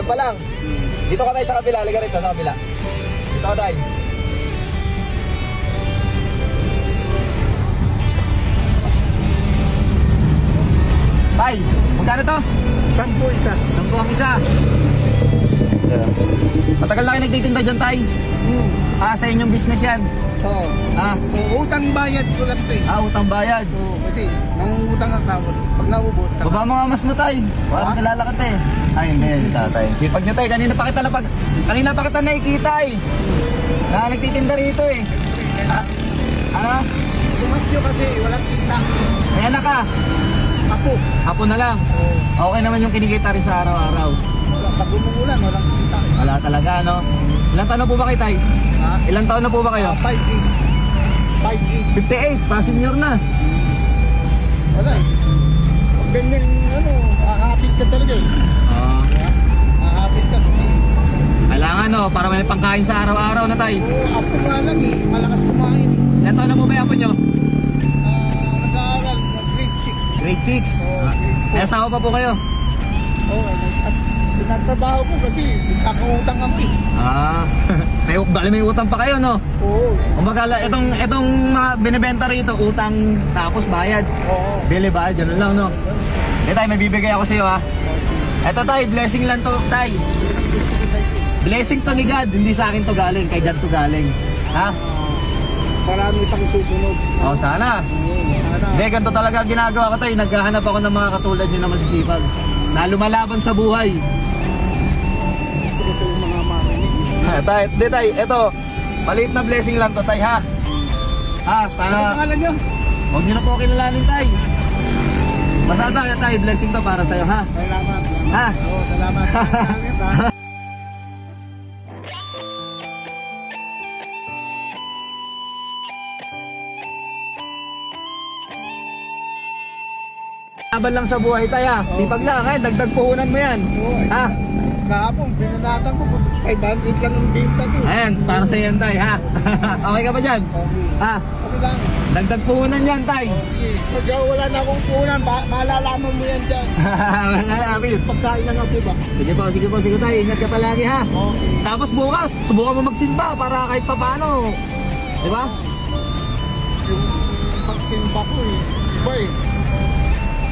pa lang. Dito ka tayo sa kabila, liga rito sa kabila. Dito ka tayo. Tay, magkano to? 10 isa. 10 ang isa. Matagal na kayo nagtitinda dyan, Tay? Sa inyong business yan? Oo. Utang bayad ko lang ito eh. Utang bayad? Oo, kasi nangungutang ang tawad. Pag naubos, baba mga mas mo, Tay. Parang nalala ka, Tay. Ay, hindi, Tay. Sipag nyo, Tay. Kanina pa kita nakikita eh. Nagtitinda rito eh. Ano? tumas nyo kasi walang kita. Ayan na ka. Apo na lang. Okay naman yung kinikita rin sa araw-araw. Sa gumugulan, walang kita. Wala talaga, no? Ilang taon na po ba kayo, Tay? Ha? Ilang taon na po ba kayo? 5'8". 58, pa senior na. Wala eh. Pag ganyan, hahapit ka talaga eh. Hahapit ka kasi. Kailangan, no? Para may pangkain sa araw-araw na, Tay. Apo nga lang eh. Malakas kumain eh. Ilang taon na po ba yung apo nyo? Nag-aaral, grade 6. Grade 6? May asawa pa po kayo? Oo, at pinagtrabaho ko kasi nagkakautang kami. May utang pa kayo, no? Oo. Kumbaga, itong mga binibenta rito, utang tapos bayad. Oo. Bili ba? Ganun lang, no? Tay, may bibigay ako sa iyo, ha? Eto, Tay, blessing lang to, Tay. Blessing to ni God, hindi sa akin to galing, kay God to galing. Ha? Marami pang susunod. Sana. Hindi, ganito talaga ginagawa ko, Tay. Naghahanap ako ng mga katulad nyo na masisipag, na lumalaban sa buhay. Ito yung mga marinig. Tay, hindi, Tay, eto, maliit na blessing lang to, Tay, ha? Sana. Ano pangalan nyo? Huwag nyo na po kilalanin, Tay. Basta, Tay, blessing to para sa'yo, ha? Salamat. Ha? Oo, salamat. Salamat, ha? Laban lang sa buhay, Tay, ha? Sipag lang, ha? Dagdag puhunan mo yan. Ha? Kahapon, pinanatan ko, 500 lang ang binta ko. Ayan, para sa yan, Tay, ha? Okay ka ba dyan? Okay. Ha? Okay lang. Dagdag puhunan yan, Tay. Okay. Pag wala na akong puhunan, malalaman mo yan dyan. Pagkain na nga po ba? Sige, Tay. Ingat ka palagi, ha? Okay. Tapos bukas, subukan mo magsimba para kahit papaano. Diba? Yung pagsimba ko eh. Iba eh.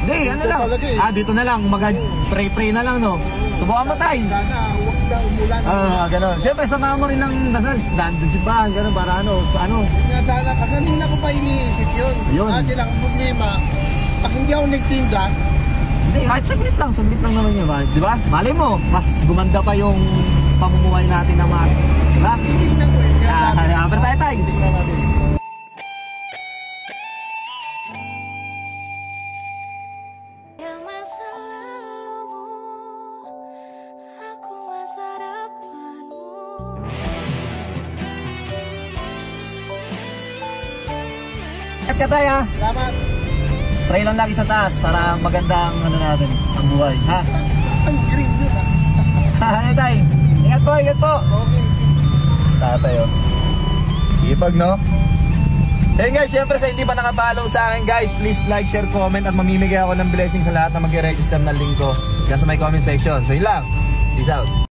Hindi, ano lang. Dito na lang. Pray na lang, no? Subukan mo, Tay. Sana, huwag na umulan. Gano'n. Siyempre, sama mo rin ng dasal. Dandun simbahan, gano'n, para ano. Sana, kanina ko pa iniisip yun. Kasi lang ang problema, pag hindi ako nagtinda, hindi, kahit saglit lang naman yun, di ba? Malay mo, mas gumanda pa yung pamumuhay natin na mas, di ba? tingnan ko eh. Pero tayo, Tay. Tingnan natin. Ingat ka, Tay, ha? Salamat. Pray lang lagi sa taas para maganda ang natin, ang buhay, ha? Ang green yun Hey, Tay. Ingat po. Okay. Tatay, oh. Sipag, no? So yun, guys, syempre sa hindi pa nakapollow sa akin, guys, please like, share, comment at mamimigay ako ng blessing sa lahat na mag-register ng link ko dyan sa my comment section. So yun lang. Peace out.